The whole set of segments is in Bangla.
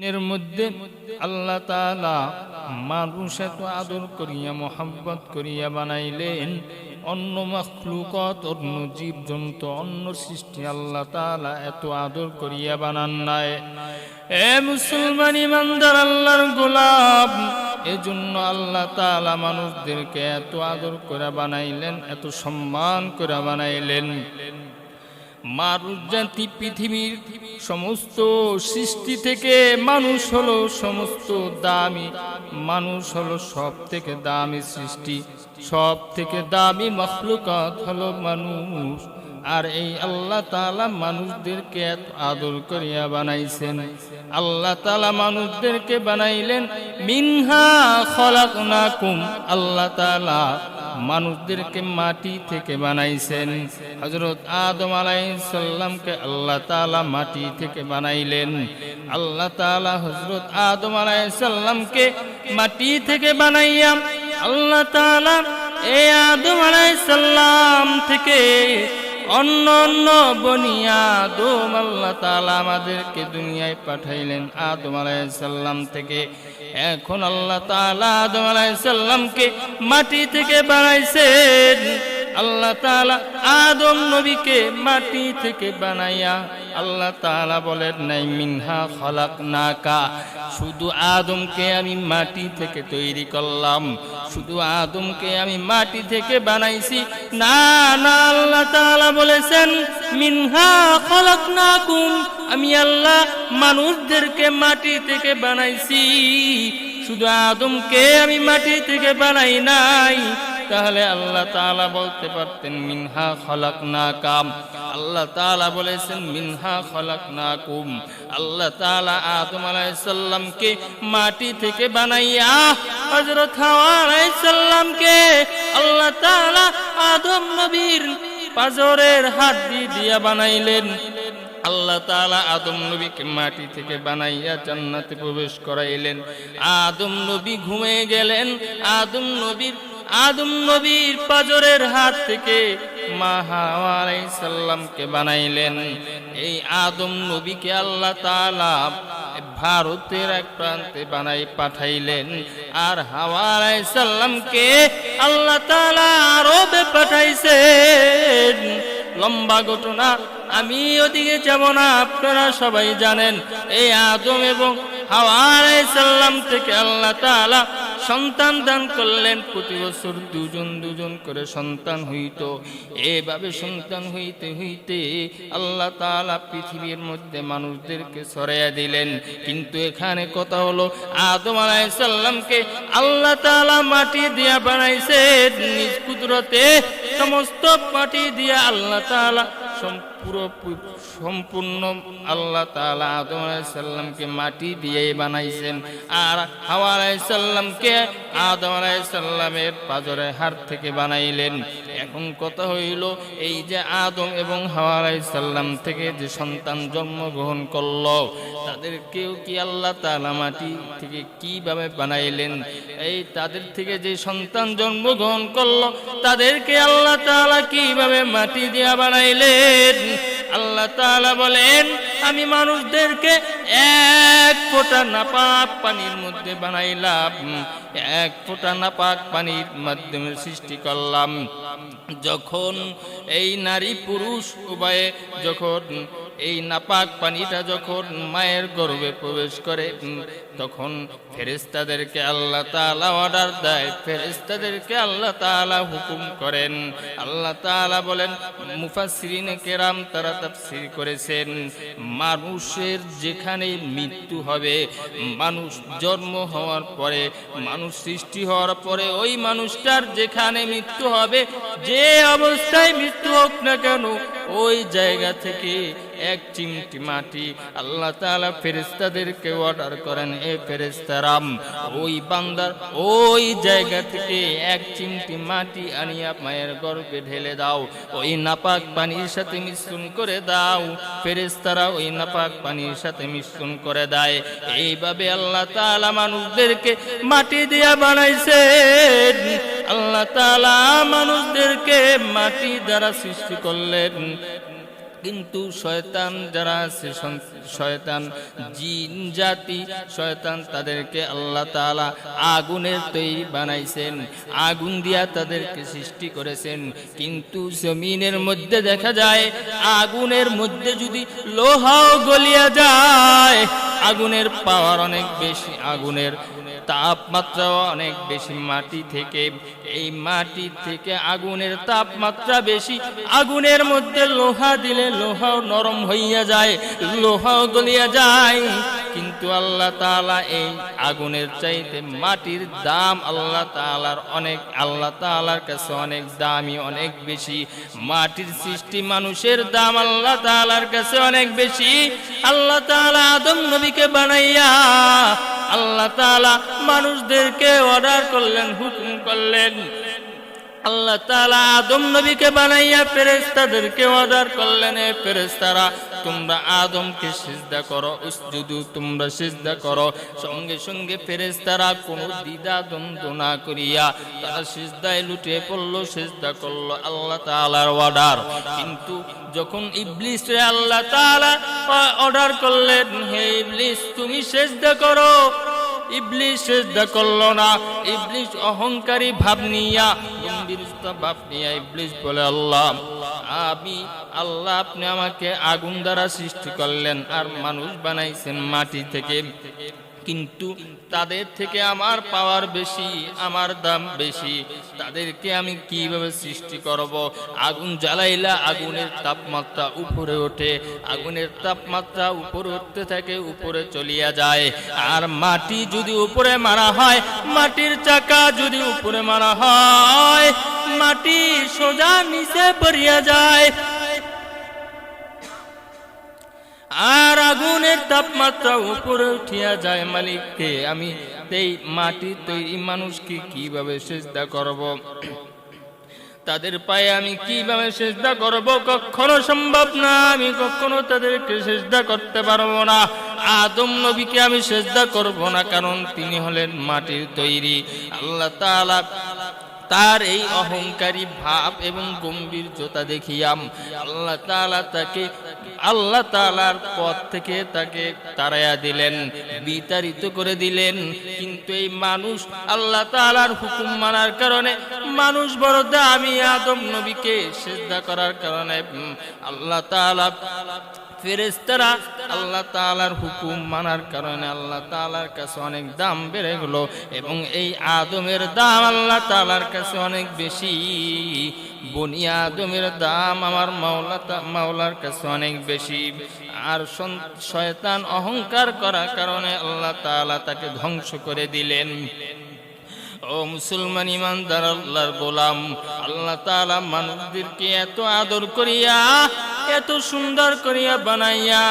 এর মধ্যে আল্লাহ তাআলা মানুষ এত আদর করিয়া মোহাব্বত করিয়া বানাইলেন। অন্য মাখলুকাত, অন্য জীবজন্তু, অন্য সৃষ্টি আল্লাহ তাআলা এত আদর করিয়া বানান নাই। এ মুসলমান ইমানদার আল্লাহর গোলাম, এজন্য আল্লাহ তাআলা মানুষদেরকে এত আদর করে বানাইলেন, এত সম্মান করে বানাইলেন। মানুষ জাতি পৃথিবীর সমস্ত সৃষ্টি থেকে মানুষ হলো সমস্ত দামি, মানুষ হলো সব থেকে দামি সৃষ্টি, সব থেকে দামি মাখলুকাত হলো মানুষ। আর এই আল্লাহ তাআলা মানুষদেরকে এত আদর করিয়া বানাইছেন। আল্লাহ তাআলা মানুষদেরকে বানাইলেন মিনহা খলাকনাকুম। আল্লাহ তাআলা মানুষদেরকে মাটি থেকে বানাইছেন। হযরত আদম আলাইহিস সালামকে আল্লাহ তাআলা মাটি থেকে বানাইলেন। আল্লাহ তাআলা হযরত আদম আলাইহিস সালামকে মাটি থেকে বানাইয়া আল্লাহ তাআলা এই আদম আলাইহিস সালাম থেকে অন্য অন্য বনি আদম আল্লাহ তাআলা আমাদেরকে দুনিয়ায় পাঠাইলেন আদম আলাইহিস সালাম থেকে। এখন আল্লাহ তাআলা আদম আলাইহিস সালামকে মাটি থেকে বানাইছেন। আল্লাহ তাআলা আদম নবীকে মাটি থেকে বানাইয়া আল্লাহ তাআলা বলেন নাই মিনহা খলাকনাকা, শুধু আদমকে আমি মাটি থেকে তৈরি করলাম, শুধু আদমকে আমি মাটি থেকে বানাইছি। না না, আল্লাহ তাআলা বলেছেন মিনহা খলাকনাকুম, আমি আল্লাহ মানুষদেরকে মাটি থেকে বানাইছি, শুধু আদমকে আমি মাটি থেকে বানাই নাই। তাহলে আল্লাহ তাআলা বলতে পারতেন মিনহা খলাকনাকুম। আল্লাহ তাআলা বলেছেন মিনহা খলাকনাকুম। আল্লাহ তাআলা আদম আলাইহিস সালামকে মাটি থেকে বানাইয়া হযরত হাওয়া আলাইহিস সালামকে আল্লাহ তাআলা আদম নবীর পাঁজরের হাড্ডি দিয়া বানাইলেন। আল্লাহ তাআলা আদম নবীকে মাটি থেকে বানাইয়া জান্নাতে প্রবেশ করাইলেন। আদম নবী ঘুমিয়ে গেলেন। আদম নবীর পাঁজরের হাত থেকে মা হাওয়া আলাইহিস সালামকে বানাইলেন। এই আদম নবীকে আল্লাহ তাআলা ভারতের এক প্রান্তে বানাই পাঠাইলেন, আর হাওয়া আলাইহিস সালামকে আল্লাহ তাআলা আরবে পাঠাইছেন। লম্বা ঘটনা, আমি ওদিকে যাব না, আপনারা সবাই জানেন। এই আদম এবং হাওয়া আলাইহিস সালাম থেকে আল্লাহ তাআলা সন্তান দান করলেন। প্রতি বছর দুজন করে সন্তান হইত। এভাবে সন্তান হইতে হইতে আল্লাহ তাআলা পৃথিবীর মধ্যে মানুষদেরকে ছড়াইয়া দিলেন। কিন্তু এখানে কথা হলো আদম আলাইহিস সালামকে আল্লাহ তাআলা মাটি দিয়া বানাইছেন নিজ কুদরতে। সমস্ত মাটি দিয়া আল্লাহ তাআলা সম্পূর্ণ আল্লাহ তাআলা আদম আলাইহিস সালামকে মাটি দিয়ে বানাইছেন। আর হাওয়া আলাইহিস সালামকে আদম আলাইহিস সালামের পাঁজরের হাড় থেকে বানাইলেন। এখন কথা হইল, এই যে আদম এবং হাওয়া আলাইহিস সালাম থেকে যে সন্তান জন্মগ্রহণ করলো, তাদেরকেও কি আল্লাহ তাআলা মাটি থেকে কিভাবে বানাইলেন? এই তাদের থেকে যে সন্তান জন্মগ্রহণ করলো, তাদেরকে আল্লাহ তাআলা কিভাবে মাটি দিয়ে বানাইলেন? আল্লাহ তাআলা বলেন আমি মানুষদেরকে এক ফোঁটা নাপাক পানির মধ্যে বানাইলাম, এক ফোঁটা নাপাক পানির মাধ্যমে সৃষ্টি করলাম। যখন এই নারী পুরুষ উভয়ে যখন এই নাপাক পানিটা যখন মায়ের গর্ভে প্রবেশ করে, তখন ফেরেশতাদেরকে আল্লাহ তাআলা অর্ডার দেয়, ফেরেশতাদেরকে আল্লাহ তাআলা হুকুম করেন। আল্লাহ তাআলা বলেন, মুফাসসিরিনে কেরাম তারা তাফসীর করেছেন, মানুষের যেখানে মৃত্যু হবে, মানুষ জন্ম হওয়ার পরে, মানুষ সৃষ্টি হওয়ার পরে ওই মানুষটার যেখানে মৃত্যু হবে, যে অবস্থায় মৃত্যু হোক না কেন, ওই জায়গা থেকে এক চিমটি মাটি আল্লাহ তাআলা ফেরেশতাদেরকে অর্ডার করেন, এ ফেরেশতারাম ওই বান্দার ওই জায়গা থেকে এক চিমটি মাটি আনিয়া মায়ের গর্ভে ঢেলে দাও, ওই নাপাক পানির সাথে মিশ্রণ করে দাও। ফেরেশতারা ওই নাপাক পানির সাথে মিশ্রণ করে দেয়। এইভাবে আল্লাহ তাআলা মানুষদেরকে মাটি দিয়া বানাইছেন। আল্লাহ তাআলা মানুষদেরকে মাটি দ্বারা সৃষ্টি করলেন। কিন্তু শয়তান যারা আছে, শয়তান জিন জাতি, শয়তান তাদেরকে আল্লাহ তাআলা আগুনের তৈরি বানাইছেন, আগুন দিয়া তাদেরকে সৃষ্টি করেছেন। কিন্তু জমিনের মধ্যে দেখা যায় আগুনের মধ্যে যদি লোহাও গলিয়া যায়, আগুনের পাওয়ার অনেক বেশি, আগুনের তাপমাত্রা অনেক বেশি মাটি থেকে, এই মাটি থেকে আগুনের তাপমাত্রা বেশি, আগুনের মধ্যে লোহা দিলে লোহাও নরম হইয়া যায়, লোহাও গলিয়া যায়। কিন্তু আল্লাহ তাআলা এই আগুনের চাইতে মাটির দাম আল্লাহ তাআলার কাছে অনেক দামি, অনেক বেশি। মাটির সৃষ্টি মানুষের দাম আল্লাহ তাআলার কাছে অনেক বেশি। আল্লাহ তাআলা আদম নবীকে বানাইয়া আল্লাহ তাআলা মানুষদেরকে অর্ডার করলেন, হুকুম করলেন। আল্লাহ তাআলা আদম নবীকে বানাইয়া ফেরেশতাদেরকে অর্ডার করলেন, এ ফেরেশতারা তোমরা আদমকে সিজদা করো, উসজুদু, তোমরা সিজদা করো। সঙ্গে সঙ্গে ফেরেশতারা কোনো দ্বিধা দ্বন্দ্ব না করিয়া তারা সিজদায় লুটে পড়লো, সিজদা করলো, আল্লাহ তাআলার অর্ডার। কিন্তু যখন ইবলিসে আল্লাহ তাআলা অর্ডার করলেন, হে ইবলিস তুমি সিজদা করো, ইবলিস সিজদা করলো না। ইবলিস অহংকারী ভাব নিয়া, গম্ভীরতা ভাব নিয়া ইবলিস বলে, আল্লাহ আপনি আমাকে আগুন দ্বারা সৃষ্টি করলেন আর মানুষ বানাইছেন মাটি থেকে, কিন্তু তাদের থেকে আমার পাওয়ার বেশি, আমার দাম বেশি, তাদেরকে আমি কিভাবে সৃষ্টি করব? আগুন জ্বালাইলা আগুনের তাপমাত্রা উপরে ওঠে, আগুনের তাপমাত্রা উপরে উঠতে থাকে, উপরে চলিয়া যায়। আর মাটি যদি উপরে মারা হয়, মাটির চাকা যদি উপরে মারা হয়, মাটি সোজা নিচে পড়িয়া যায়। আর আগুনের তাপমাত্রা উপরে উঠিয়া যায়। মালিককে আমি এই মাটি তৈরি মানুষকে কিভাবে সিজদা করব? তাদের পায়ে আমি কিভাবে সিজদা করব? কখনো সম্ভব না, আমি কখনো তাদেরকে সিজদা করতে পারবো না। আদম নবীকে আমি সিজদা করব না, কারণ তিনি হলেন মাটির তৈরি। আল্লাহ তাআলা তার এই অহংকারী ভাব এবং গম্ভীর্যতা দেখিয়াম আল্লাহ তাআলার পথ থেকে তাকে তাড়াইয়া দিলেন, বিতাড়িত করে দিলেন। কিন্তু এই মানুষ আল্লাহ তাআলার হুকুম মানার কারণে, মানুষ বড় দামি, আদম নবীকে সিজদা করার কারণে আল্লাহ তাআলা ফেরেশতারা আল্লাহ তাআলার হুকুম মানার কারণে আল্লাহ তাআলার কাছে অনেক দাম বেড়ে গেল, এবং এই আদমের দাম আল্লাহ তাআলার কাছে অনেক বেশি। বনি আদমের দাম আমার মাওলার কাছে অনেক বেশি। আর শয়তান অহংকার করার কারণে আল্লাহ তাআলা তাকে ধ্বংস করে দিলেন। ও মুসলমান ইমানদার আল্লাহর গোলাম, আল্লাহ তাআলা মানুষদেরকে এত আদর করিয়া, এত সুন্দর করিয়া বানাইয়া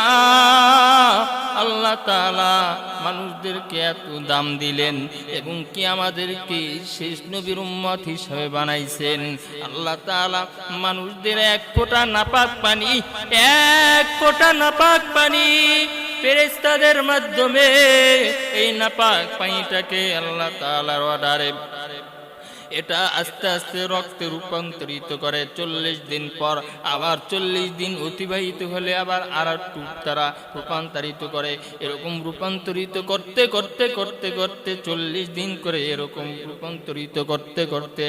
আল্লাহ তাআলা মানুষদেরকে এত দাম দিলেন, এবং কি আমাদেরকে শেষ নবীর উম্মত হিসেবে বানাইছেন। আল্লাহ তাআলা মানুষদের এক ফোঁটা নাপাক পানি ফেরেশতাদের মাধ্যমে এই নাপাক পানিটাকে আল্লাহ তাআলার অর্ডারে এটা আস্তে আস্তে রক্তে রূপান্তরিত করে। 40 দিন পর আবার 40 দিন অতিবাহিত হলে আবার আরেকটু তারা রূপান্তরিত করে। এরকম রূপান্তরিত করতে করতে করতে করতে 40 দিন করে এরকম রূপান্তরিত করতে করতে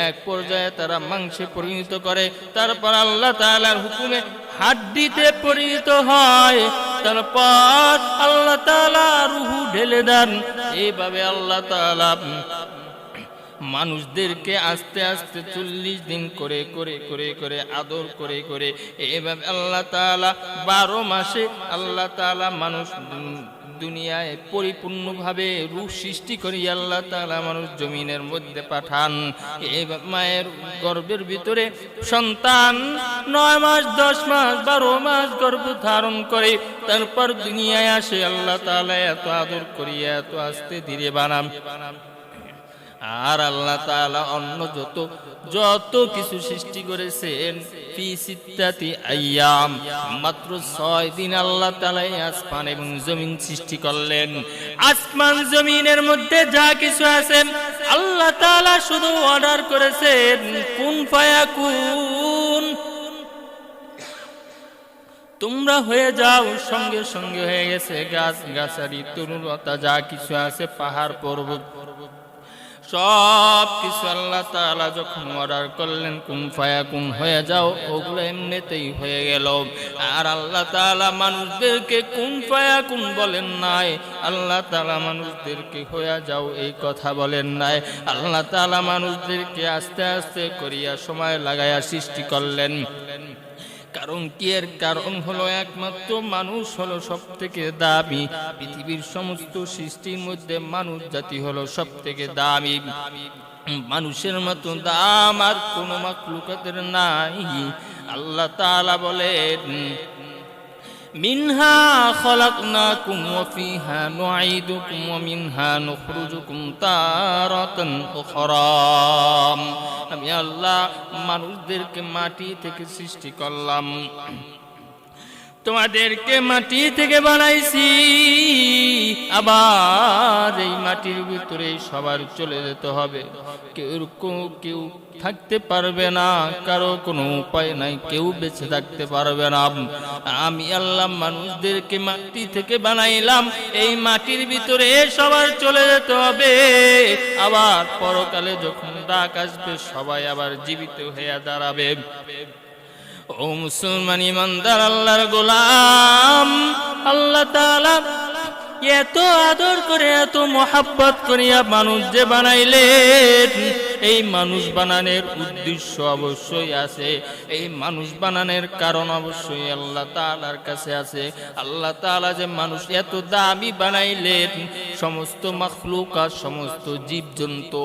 এক পর্যায়ে তারা মাংসে পরিণত করে। তারপর আল্লাহ তাআলার হুকুমে হাড্ডিতে পরিণত হয়। তারপর আল্লাহ তাআলা রূহ ঢেলে দেন। এইভাবে আল্লাহ তাআলা মানুষদেরকে আস্তে আস্তে 40 দিন করে করে করে করে আদর করে করে এভাবে আল্লাহ তাআলা 12 মাসে আল্লাহ তাআলা মানুষ দুনিয়ায় পরিপূর্ণভাবে রূহ সৃষ্টি করে আল্লাহ তাআলা মানুষ জমিনের মধ্যে পাঠান। এই মায়ের গর্ভের ভিতরে সন্তান 9 মাস 10 মাস 12 মাস গর্ভ ধারণ করে, তারপর দুনিয়ায় আসে। আল্লাহ তাআলা এত আদর করিয়া এত আস্তে ধীরে বানান। আর আল্লাহ তাআলা অন্য যত কিছু সৃষ্টি করেছেন ফি সিত্তাতি আইয়াম, মাত্র 6 দিন আল্লাহ তাআলা আসমান এবং জমিন সৃষ্টি করলেন। আসমান জমিনের মধ্যে যা কিছু আছে আল্লাহ তাআলা শুধু অর্ডার করেছেন কুন ফায়াকুন। তোমরা হয়ে যাও, সঙ্গে সঙ্গে হয়ে গেছে গাছ গাছারি তরুলতা যা কিছু আছে, পাহাড় পর্বত সব কিছু আল্লাহ তাআলা যখন অর্ডার করলেন কুন ফায়াকুন হয়ে যাও, ওগুলো এমনিতেই হয়ে গেল। আর আল্লাহ তাআলা মানুষদেরকে কুন ফায়াকুন বলেন নাই, আল্লাহ তাআলা মানুষদেরকে হয়ে যাও এই কথা বলেন নাই। আল্লাহ তাআলা মানুষদেরকে আস্তে আস্তে করিয়া সময় লাগাইয়া সৃষ্টি করলেন। কারণ কি? এর কারণ হলো একমাত্র মানুষ হলো সব থেকে দামি। পৃথিবীর সমস্ত সৃষ্টির মধ্যে মানুষ জাতি হলো সব থেকে দামি। মানুষের মতো দাম আর কোনো মাখলুকাতের নাই। আল্লাহ তাআলা বলেন, মিনহা খলাকনাকুম ওয়া ফিহা নুঈদুকুম ওয়া মিনহা নুখরিজুকুম তারাতান উখরা। আমি আল্লাহ মানুষদেরকে মাটি থেকে সৃষ্টি করলাম, তোমাদেরকে মাটি থেকে বানাইছি, আবার এই মাটির ভিতরে সবার চলে যেতে হবে। কেউ থাকতে পারবে না, কারো কোনো উপায় নাই, কেউ বেঁচে থাকতে পারবে না। আমি আল্লাহ মানুষদেরকে মাটি থেকে বানাইলাম, এই মাটির ভিতরে সবার চলে যেতে হবে। আবার পরকালে যখন ডাক আসবে সবাই আবার জীবিত হয়ে দাঁড়াবে। ও মুসলমান ইমানদার আল্লাহর গোলাম, আল্লাহ তাআলা এত আদর করে এত মোহাব্বত করিয়া মানুষ যে বানাইলেন, এই মানুষ বানানোর উদ্দেশ্য অবশ্যই আছে, এই মানুষ বানানোর কারণ অবশ্যই আল্লাহ তাআলার কাছে আছে। আল্লাহ তাআলা যে মানুষ এত দামি বানাইলেন, সমস্ত মাখলুকাত সমস্ত জীবজন্তু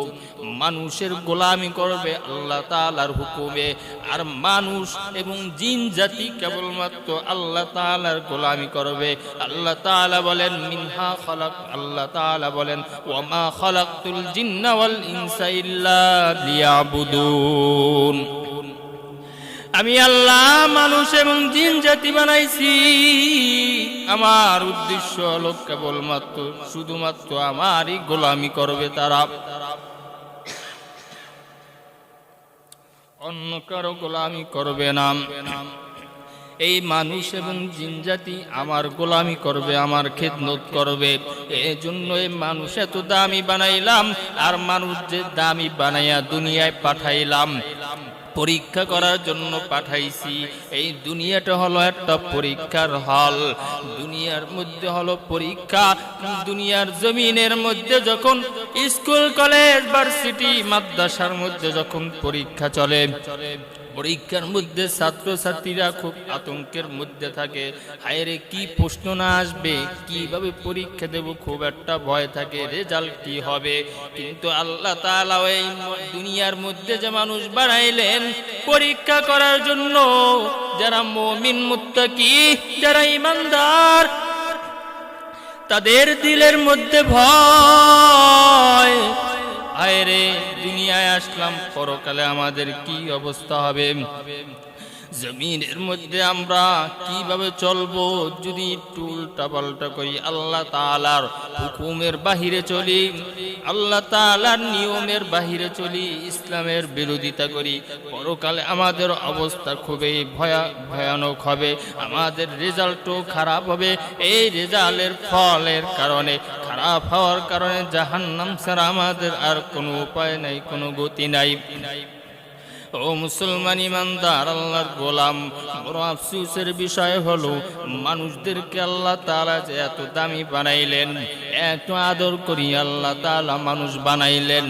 মানুষের গোলামি করবে আল্লাহ তাআলার হুকুমে। আর মানুষ এবং জিন জাতি কেবলমাত্র আল্লাহ তাআলার গোলামি করবে। আল্লাহ তাআলা বলেন মিনহা খলাক, আল্লাহ তাআলা বলেন ওয়া মা খলাকতুল জিন্না ওয়াল ইনসা ইল্লা লিয়াবুদুন। আমি আল্লাহ মানুষ এবং জিন জাতি বানাইছি, আমার উদ্দেশ্য হলো কেবলমাত্র শুধুমাত্র আমারই গোলামি করবে তারা, অন্য কারো গোলামি করবে না। এই মানুষ এবং জিন জাতি আমার গোলামি করবে, আমার খেদমত করবে। এই জন্য এই মানুষ এত দামি বানাইলাম, আর মানুষ যে দামি বানাইয়া দুনিয়ায় পাঠাইলাম, পরীক্ষা করার জন্য পাঠাইছি। এই দুনিয়াটা হলো একটা পরীক্ষার হল, দুনিয়ার মধ্যে হলো পরীক্ষা। দুনিয়ার জমিনের মধ্যে যখন স্কুল কলেজ ভার্সিটি মাদ্রাসার মধ্যে যখন পরীক্ষা চলে, পরীক্ষার মধ্যে ছাত্রছাত্রীরা খুব আতঙ্কের মধ্যে থাকে, হায়রে কি প্রশ্ন না আসবে, কিভাবে পরীক্ষা দেব, খুব একটা ভয় থাকে, রেজাল্ট কি হবে। কিন্তু আল্লাহ তাআলা এই দুনিয়ার মধ্যে যে মানুষ বানাইলেন পরীক্ষা করার জন্য, যারা মুমিন মুত্তাকি, যারা ঈমানদার, তাদের দিলের মধ্যে ভয়, আয়রে দুনিয়ায় আসলাম, পরকালে আমাদের কি অবস্থা হবে, জমিনের মধ্যে আমরা কিভাবে চলবো, যদি একটু উল্টাপাল্টা করি, আল্লাহ তাআলার হুকুমের বাহিরে চলি, আল্লাহ তাআলার নিয়মের বাহিরে চলি, ইসলামের বিরোধিতা করি, পরকালে আমাদের অবস্থা খুবই ভয়ানক হবে, আমাদের রেজাল্টও খারাপ হবে। এই রেজাল্টের ফলের কারণে, খারাপ হওয়ার কারণে জাহান্নাম ছাড়া আমাদের আর কোনো উপায় নাই, কোনো গতি নাই। ও মুসলমান ইমানদার আল্লাহর গোলাম, বড় আফসোসের বিষয় হলো মানুষদেরকে আল্লাহ তাআলা যে এত দামি বানাইলেন, এত আদর করি আল্লাহ তাআলা মানুষ বানাইলেন,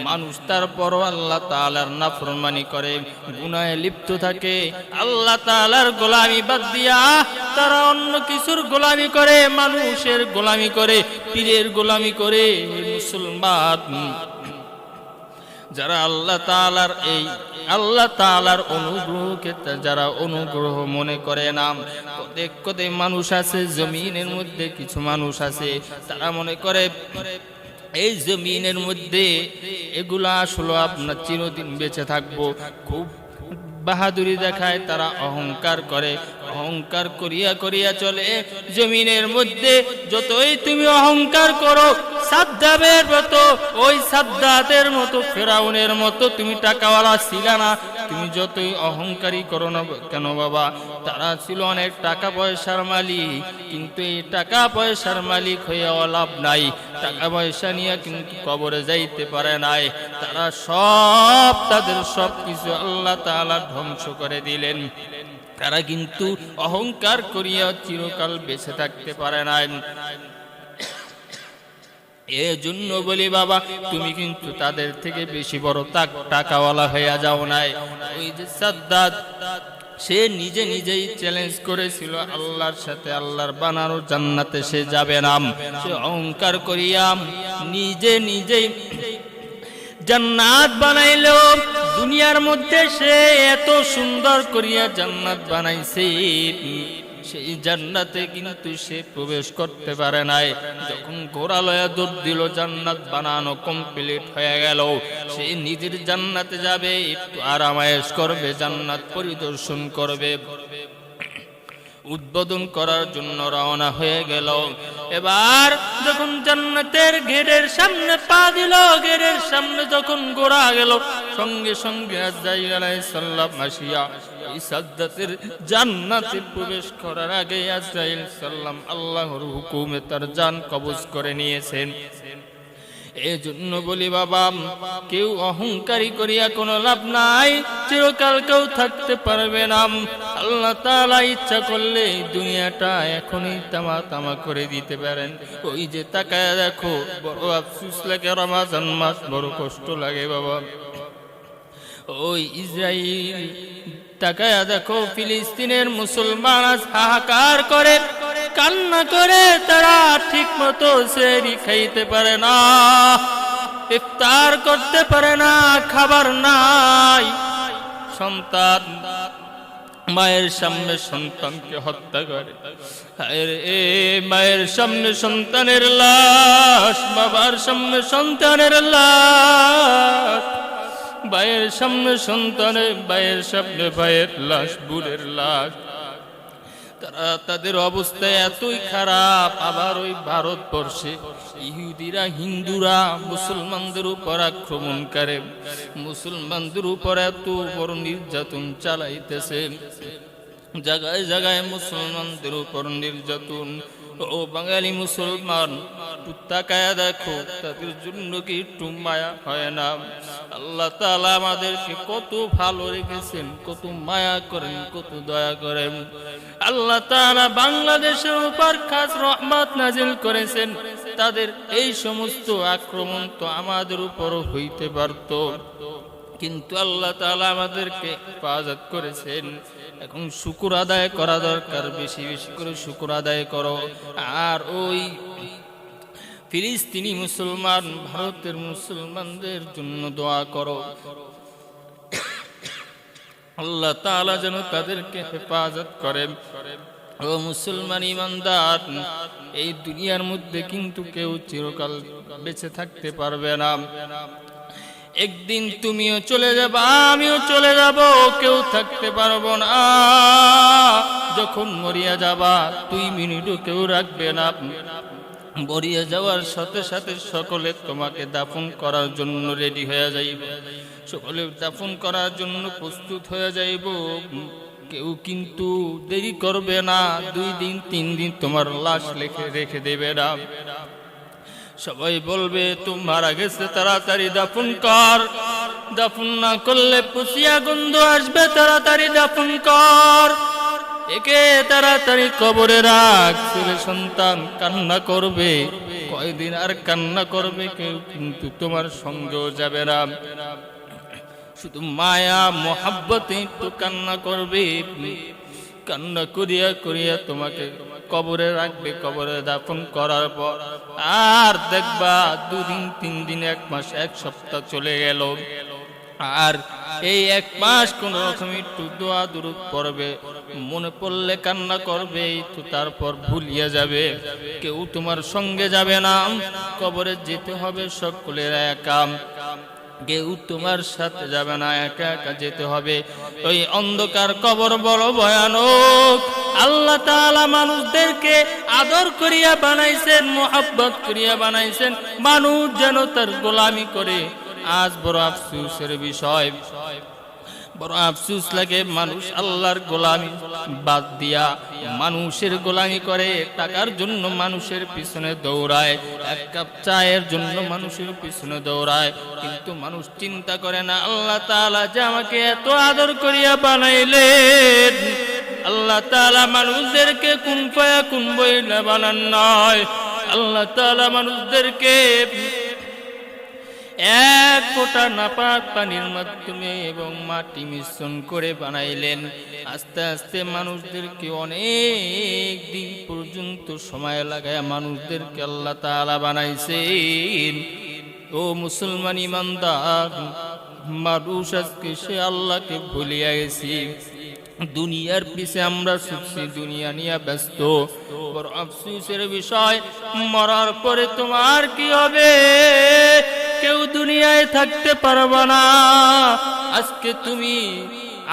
মানুষ তারপরও আল্লাহ তাআলার নাফরমানি করে, গুনাহে লিপ্ত থাকে, আল্লাহ তাআলার গোলামি বাদ দিয়া তারা অন্য কিছুর গোলামি করে, মানুষের গোলামি করে, পীরের গোলামি করে। মুসলমান যারা আল্লাহ তাআলার এই আল্লাহ তাআলার অনুগ্রহকে যারা অনুগ্রহ মনে করে না, কত মানুষ আছে জমিনের মধ্যে, কিছু মানুষ আছে তারা মনে করে এই জমিনের মধ্যে এগুলা আসলে আপনার চিরদিন বেঁচে থাকবো, খুব বাহাদুরি দেখায়, তারা অহংকার করে, অহংকার করিয়া করিয়া চলে। জমিনের মধ্যে যতই তুমি অহংকার করো, সাদ্দামের মতো, ওই সাদ্দাতের মতো, ফেরাউনের মতো তুমি টাকাওয়ালা ছিলা না। তুমি যতই অহংকারী করো না কেন বাবা, তারা ছিল অনেক টাকা পয়সার মালিক, কিন্তু এই টাকা পয়সার মালিক হইয়া লাভ নাই। টাকা পয়সা নিয়ে কিন্তু কবরে যাইতে পারে নাই। তারা তাদের সব কিছু আল্লাহ তাআলা ধ্বংস করে দিলেন। তারা কিন্তু অহংকার করিয়া চিরকাল বেঁচে থাকতে পারে নাই। এজন্য বলি বাবা, তুমি কিন্তু তাদের থেকে বেশি বড় টাকাওয়ালা হইয়া যাও নাই। ওই যে সাদ্দাত, সে নিজেই চ্যালেঞ্জ করেছিল আল্লাহর সাথে, আল্লাহর বানানো জান্নাতে সে যাবে না। সে অহংকার করিয়া নিজেই জান্নাত বানাইলো। দুনিয়ার মধ্যে সে এত সুন্দর করিয়া জান্নাত বানাইছে, সেই জান্নাতে কিন্তু সে প্রবেশ করতে পারে নাই। যখন ঘোড়া লয়া দৌড় দিল, জান্নাত বানানো কমপ্লিট হয়ে গেল। সে নিজের জান্নাতে যাবে, একটু আরামায়েশ করবে, জান্নাত পরিদর্শন করবে, উদ্বোধন করার জন্য রওনা হয়ে গেল। এবার যখন জান্নাতের গেটের সামনে পা দিল, গেটের সামনে যখন ঘোড়া গেল, সঙ্গে সঙ্গে আজরাইল আলাইহিস সালাম আসিয়া এই সাদ্দাতের জান্নাতে প্রবেশ করার আগে আজরাইল সালাম আল্লাহর হুকুমে তার জান কবজ করে নিয়েছেন। এজন্য বলি বাবা, কেউ অহংকারী করিয়া কোনো লাভ নাই, চিরকাল কেউ থাকতে পারবে না। আল্লাহ তাআলা ইচ্ছা করলে দুনিয়াটা এখনই তামা করে দিতে পারেন। ওই যে তাকায় দেখো, বড় আফসোস লাগে, রমজান মাস বড় কষ্ট লাগে বাবা। ওই ইসরাইল, তাকায় দেখো ফিলিস্তিনের মুসলমান আজ হাহাকার করে, কান্না করে, তারা ঠিক মতো সেহরি খাইতে পারে না, ইফতার করতে পারে না, খাবার নাই। সন্তান মায়ের সামনে সন্তানকে হত্যা করে, মায়ের সামনে সন্তানের লাশ, বাবার সামনে সন্তানের লাশ, ভাইয়ের সামনে সন্তানের, ভাইয়ের সামনে ভাইয়ের লাশ, বোনের লাশ। তারা তাদের অবস্থা এতই খারাপ। আবার ওই ভারতবর্ষে ইহুদিরা, হিন্দুরা মুসলমানদের উপর আক্রমণ করে, মুসলমানদের উপর এত বড় নির্যাতন চালাইতেছে, জায়গায় জায়গায় মুসলমানদের উপর নির্যাতন। ও বাঙালি মুসলমান, তাকায়া দেখো, তাদের জন্য কি একটু মায়া হয় না? আল্লাহ তাআলা আমাদেরকে কত ভালো রেখেছেন, কত মায়া করেন, কত দয়া করেন। আল্লাহ তাআলা বাংলাদেশের উপর খাস রহমত নাজিল করেছেন। তাদের এই সমস্ত আক্রমণ তো আমাদের উপরও হইতে পারত, কিন্তু আল্লাহ তাআলা আমাদেরকে হেফাজত করেছেন। এখন শুকর আদায় করা দরকার, বেশি বেশি করে শুকর আদায় করো। আর ওই ফিলিস্তিনি মুসলমান, ভারতের মুসলমানদের জন্য দোয়া করো, আল্লাহ তাআলা যেন তাদেরকে হেফাজত করেন। ও মুসলমান ইমানদার, এই দুনিয়ার মধ্যে কিন্তু কেউ চিরকাল বেঁচে থাকতে পারবে না। একদিন তুমিও চলে যাবা, আমিও চলে যাব, কেউ থাকতে পারবো না। যখন মরিয়া যাবা, 2 মিনিটও কেউ রাখবে না। মরিয়া যাওয়ার সাথে সাথে সকলে তোমাকে দাফন করার জন্য রেডি হয়ে যাইবে, সকলে দাফন করার জন্য প্রস্তুত হয়ে যাইব। কেউ কিন্তু দেরি করবে না, 2 দিন 3 দিন তোমার লাশ রেখে দেবে না। সবাই বলবে তুমি মারা গেছে, তাড়াতাড়ি দাফন কর, দাফন না করলে পুষিয়া গন্ধ আসবে, তাড়াতাড়ি দাফন কর, একে তাড়াতাড়ি কবরে রাখ। ছেলে সন্তান কান্না করবে, কয়দিন আর কান্না করবে, কেউ কিন্তু তোমার সঙ্গেও যাবে না। শুধু মায়া মোহাব্বতে একটু কান্না করবে, কান্না করিয়া করিয়া তোমাকে কবরে রাখবে। কবরে দাফন করার পর আর দেখবা 2 দিন 3 দিন, 1 মাস, 1 সপ্তাহ চলে গেল, আর এই 1 মাস কোন রকম একটু দোয়া দুরূদ পড়বে, মনে পড়লে কান্না করবে, তো তারপর ভুলিয়ে যাবে, কেউ তোমার সঙ্গে যাবে না। কবরে যেতে হবে সকলের একা। কেউ তোমার সাথে যাবে না, একা একা যেতে হবে। ওই অন্ধকার কবর বড় ভয়ানক। আল্লাহ তাআলা মানুষদেরকে আদর করিয়া বানাইছেন, মোহাব্বত করিয়া বানাইছেন, মানুষ যেন তার গোলামি করে। আজ বড় আফসোসের বিষয়, বড় আফসোস লাগে, মানুষ আল্লাহর গোলামি বাদ দিয়া মানুষের গোলামি করে। টাকার জন্য মানুষের পিছনে দৌড়ায়, এক কাপ চায়ের জন্য মানুষের পিছনে দৌড়ায়, কিন্তু মানুষ চিন্তা করে না আল্লাহ তাআলা যে আমাকে এত আদর করিয়া বানাইলেন। আল্লাহ তাআলা মানুষদেরকে কুন ফায়াকুন বইলা বানান নয়। আল্লাহ তাআলা মানুষদেরকে এক ফোঁটা নাপাক পানির মাধ্যমে এবং মাটি মিশ্রণ করে বানাইলেন। আস্তে আস্তে মানুষদেরকে অনেক দিন পর্যন্ত সময় লাগায় মানুষদেরকে আল্লাহ তাআলা বানাইছেন। ও মুসলমান ইমানদার, মানুষ আজকে সে আল্লাহকে ভুলিয়া গেছি। দুনিয়ার পিছে আমরা ছুটছি, দুনিয়া নিয়ে ব্যস্ত। বড় আফসোসের বিষয়, মরার পরে তোমার কি হবে? কেউ দুনিয়ায় থাকতে পারবে না। আজকে তুমি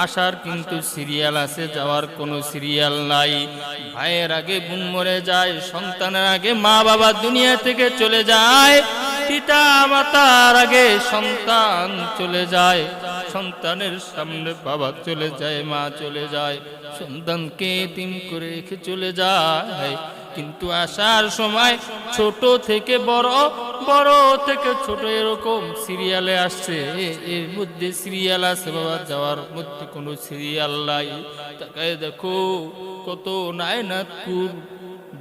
আসার কিন্তু সিরিয়াল আছে, যাওয়ার কোনো সিরিয়াল নাই। ভাইয়ের আগে বোন মরে যায়, সন্তানের আগে মা বাবা দুনিয়া থেকে চলে যায়, পিতা মাতার আগে সন্তান চলে যায়, সন্তানের সামনে বাবা চলে যায়, মা চলে যায়, সন্তানকে এতিম করে রেখে চলে যায়। কিন্তু আসার সময় ছোট থেকে বড়, বড় থেকে ছোট, এরকম সিরিয়ালে আসছে। এর মধ্যে সিরিয়াল আছে বাবা, যাওয়ার মধ্যে কোনো সিরিয়াল নাই। তাকায় দেখো কত নায়নাতকুর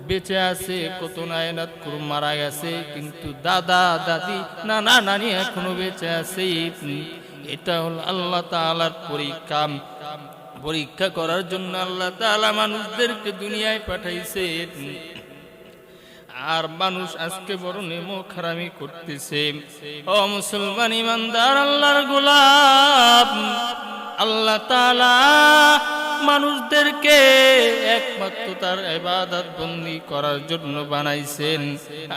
বেঁচে আছে, কত নায়নাতকুর মারা গেছে, কিন্তু দাদা দাদি নানা নানি এখনো বেঁচে আছে। এটা হল আল্লাহ তাআলার পরীক্ষা। পরীক্ষা করার জন্য আল্লাহ তাআলা মানুষদেরকে দুনিয়ায় পাঠাইছে। আর মানুষ আজকে বড় নেমখারামি করতেছে। ও মুসলমান ইমানদার, আল্লাহর গোলাম, আল্লাহ তাআলা মানুষদেরকে একমাত্র তার ইবাদত বন্দি করার জন্য বানাইছেন।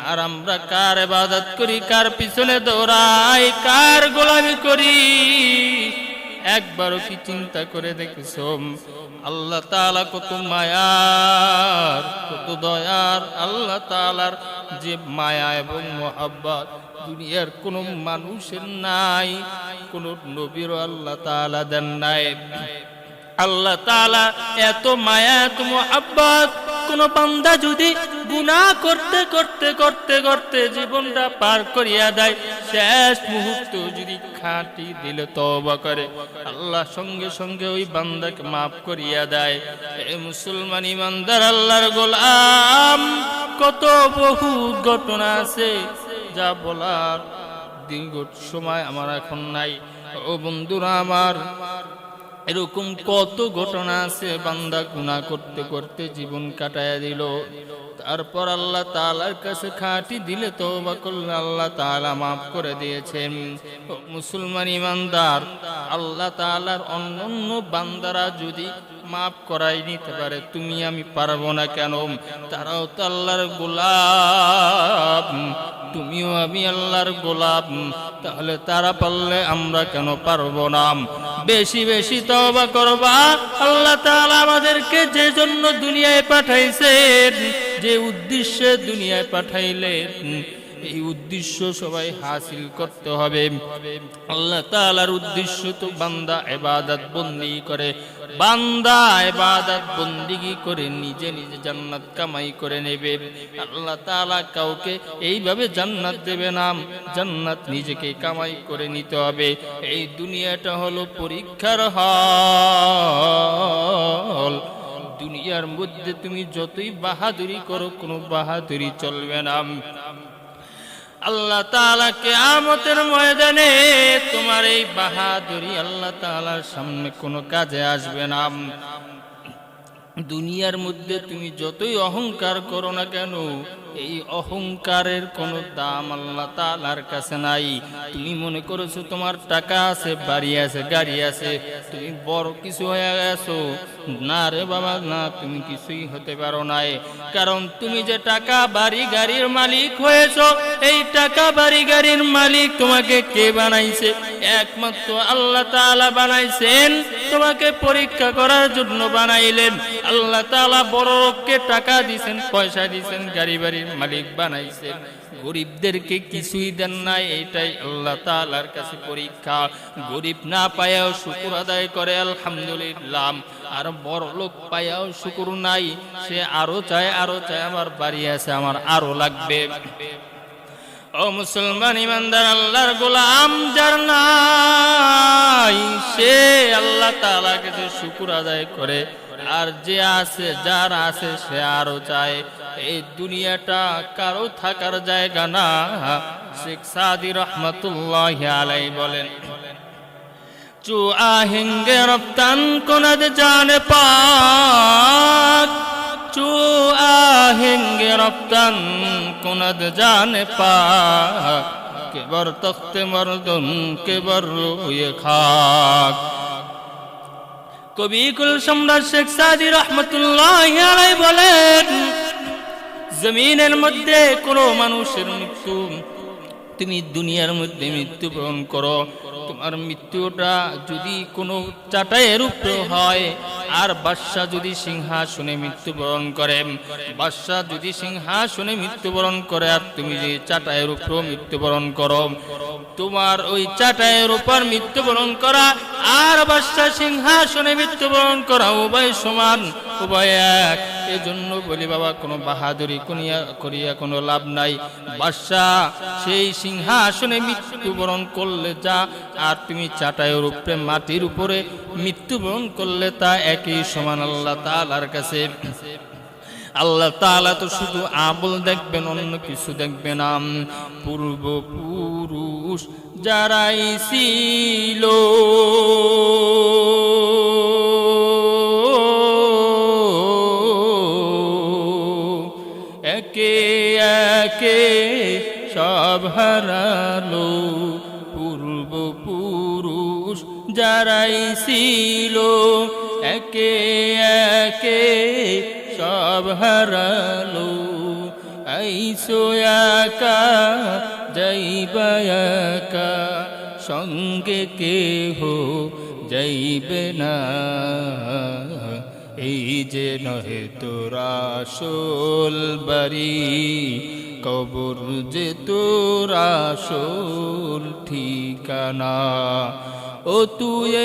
আর আমরা কার ইবাদত করি, কার পিছনে দৌড়াই, কার গোলামি করি? একবারও কি চিন্তা করে দেখেছো আল্লাহ তাআলা কত মায়ার, কত দয়ার? আল্লাহ তাআলার যে মায়া এবং মহব্বত দুনিয়ার কোন মানুষের নাই, কোন নবীরও আল্লাহ তাআলা দেন নাই। আল্লাহ তাআলা এত মায়া, এত মহব্বত, কোন বান্দা যদি গুনাহ করতে করতে করতে করতে জীবনটা পার করিয়া দেয়, শেষ মুহূর্ত যদি খাঁটি দিলে তওবা করে, আল্লাহ সঙ্গে সঙ্গে ওই বান্দাকে মাফ করিয়া দেয়। হে মুসলমান ইমানদার, আল্লাহর গোলাম, কত বহু ঘটনা আছে যা বলার দীর্ঘ সময় আমার এখন নাই। ও বন্ধুরা আমার, এরকম কত ঘটনা আছে, বান্দা গুনাহ করতে করতে জীবন কাটায়া দিল, তারপর আল্লাহ তাআলার কাছে খাঁটি দিলে তওবা করলে আল্লাহ তাআলা মাফ করে দিয়েছেন। মুসলমান ইমানদার, আল্লাহ তাআলার অন্যান্য বান্দারা যদি মাফ করাই নিতে পারে, তুমি আমি পারবো না কেন? তারাও তো আল্লাহর গোলাম, তুমিও আমি আল্লাহর গোলাম, তাহলে তারা পারলে আমরা কেন পারবো না? বেশি বেশি তওবা করবা। আল্লাহ তাআলা আমাদেরকে যে জন্য দুনিয়ায় পাঠাইছেন, যে উদ্দেশ্যে দুনিয়ায় পাঠাইলেন, এই উদ্দেশ্য সবাই হাসিল করতে হবে। আল্লাহ তাআলার উদ্দেশ্য তো বান্দা ইবাদত বন্দেগী করে, বান্দা ইবাদত বন্দেগী করে নিজে নিজে জান্নাত কামাই করে নেবে। আল্লাহ তাআলা কাউকে এইভাবে জান্নাত দেবে না, জান্নাত নিজেকে কামাই করে নিতে হবে। এই দুনিয়াটা হলো পরীক্ষার হল। দুনিয়ার মধ্যে তুমি যতই বাহাদুরি করো, কোনো বাহাদুরি চলবে না। আল্লাহ তাআলা কিয়ামতের ময়দানে তোমার এই বাহাদুরি আল্লাহ তাআলার সামনে কোনো কাজে আসবে না। দুনিয়ার মধ্যে তুমি যতই অহংকার করো না কেন, এই অহংকারের কোনো দাম আল্লাহ তাআলার কাছে নাই। তুমি মনে করেছো তোমার টাকা আছে, বাড়ি আছে, গাড়ি আছে, তুমি বড় কিছু হয়ে গেছো। না রে বাবা, না, তুমি কিছুই হতে পারো নাই। কারণ তুমি যে টাকা বাড়ি গাড়ির মালিক হয়েছো, এই টাকা বাড়ি গাড়ির মালিক তোমাকে কে বানাইছে? একমাত্র আল্লাহ তাআলা বানাইছেন। তোমাকে পরীক্ষা করার জন্য বানাইলেন। আল্লাহ তাআলা বড় লোককে টাকা দিয়েছেন, পয়সা দিয়েছেন, গাড়ি বাড়ির মালিক বানাইছেন, গরিবদেরকে কিছুই দেন নাই। এটাই আল্লাহ তাআলার কাছে পরীক্ষা। গরিব না পায়াও শুকর আদায় করে আলহামদুলিল্লাহ, আর বড় লোক পায়াও শুকর নাই, সে আরো চায়, আরো চায়, আমার বাড়ি আছে, আমার আরো লাগবে। ও মুসলমান ইমানদার, আল্লাহর গোলাম যার নাই, সে আল্লাহ তাআলার কাছে শুকর আদায় করে। আর যে আছে, যার আছে, সে আরো চায়। এই দুনিয়াটা কারো থাকার জায়গা না। শেখ সাদি রহমাতুল্লাহি আলাইহি বলেন, চু আহেঙ্গে রপ্তান কোনদ জানে পাক, চু আহেঙ্গে রপ্তান কোনদ জানে পাক, কে বর তখতে মরদুন কে বর রুয়ে খাক। কবি কুল সম্রাট শেখ সাদি রহমাতুল্লাহি আলাইহি বলেন, জমিনের মধ্যে কোনো মানুষের মৃত্যু, তুমি দুনিয়ার মধ্যে মৃত্যুবরণ করো, তোমার মৃত্যুটা যদি কোনো চাটাইয়ের উপরে হয়, আর বাদশা যদি সিংহাসনে মৃত্যুবরণ করে, বাদশা যদি সিংহাসনে মৃত্যুবরণ করে, আর তুমি যে চাটাইয়ের উপর মৃত্যুবরণ করো, তোমার ওই চাটাইয়ের উপর মৃত্যুবরণ করা আর বাদশা সিংহাসনে মৃত্যুবরণ করা উভয় সমান, উভয় এক। এজন্য বলি বাবা, কোনো বাহাদুরি করিয়া কোনো লাভ নাই। বাদশা সেই সিংহাসনে মৃত্যুবরণ করলে যা, আর তুমি চাটাইয়ের উপরে মাটির উপরে মৃত্যুবরণ করলে তা একই সমান আল্লাহ তাআলার কাছে। আল্লাহ তাআলা তো শুধু আমল দেখবেন, অন্য কিছু দেখবেন না। পূর্বপুরুষ যারাই ছিল, একে একে সব হারালো। পূর্বপুরুষ যারাই ছিল, একে একে সব হারালো। আইসো একা যাইবা একা, সঙ্গে কেহ যাইবে না। এই যে নহে তোরা আসল বাড়ি, কবর যে তোরা আসল ঠিকানা। ও তুই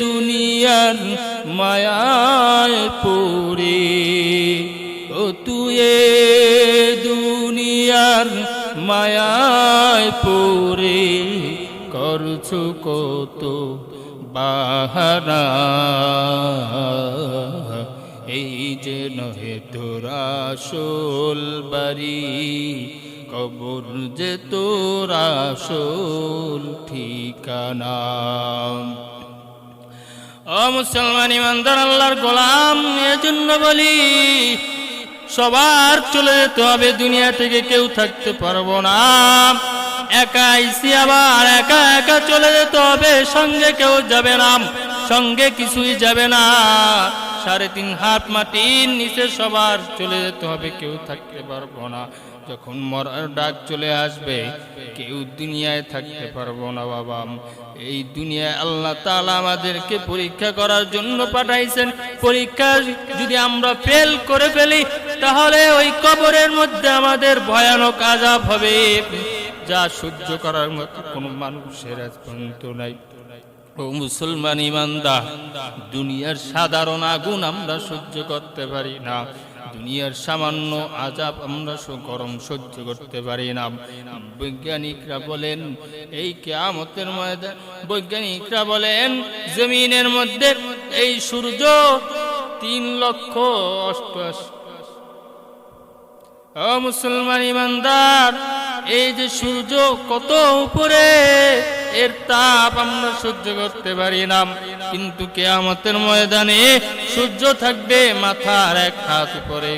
দুনিয়ার মায়ায় পড়ে, ও তুই দুনিয়ার মায়ায় পড়ে, করছো কত বাহানা। এই যে নহে তোরা আসল বাড়ি, কবর যে তোরা আসল ঠিকানা। ও মুসলমান ইমানদার, আল্লাহর গোলাম, এজন্য বলি সবার চলে যেতে হবে দুনিয়া থেকে, কেউ থাকতে পারবো না। একা আইসি, আবার একা একা চলে যেতে হবে, সঙ্গে কেউ যাবে না, সঙ্গে কিছুই যাবে না। 3.5 হাত মাটির নিচে সবার চলে যেতে হবে, কেউ থাকতে পারবো না। যখন মরার ডাক চলে আসবে, কেউ দুনিয়ায় থাকতে পারবো না বাবা। এই দুনিয়ায় আল্লাহ তাআলা আমাদেরকে পরীক্ষা করার জন্য পাঠাইছেন। পরীক্ষা যদি আমরা ফেল করে ফেলি, তাহলে ওই কবরের মধ্যে আমাদের ভয়ানক আযাব হবে, যা সহ্য করার মতো কোনো মানুষের আজ পর্যন্ত নাই। ও মুসলমান ইমানদার, দুনিয়ার সাধারণ আগুন আমরা সহ্য করতে পারি না, দুনিয়ার সামান্য আযাব আমরা গরম সহ্য করতে পারি না। বৈজ্ঞানিকরা বলেন এই কিয়ামতের ময়দান, বৈজ্ঞানিকরা বলেন জমিনের মধ্যে এই সূর্য 3,88,000। ও মুসলমান ইমানদার, এই যে সূর্য কত উপরে, এর তাপ আমরা সহ্য করতে পারি না, কিন্তু কিয়ামতের ময়দানে সূর্য থাকবে মাথার এক হাত উপরে,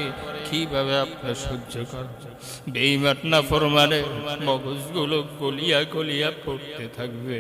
কিভাবে আপনারা সহ্য করবেন? বেঈমান নাফরমানের মগজগুলো গলিয়া গলিয়া পড়তে থাকবে।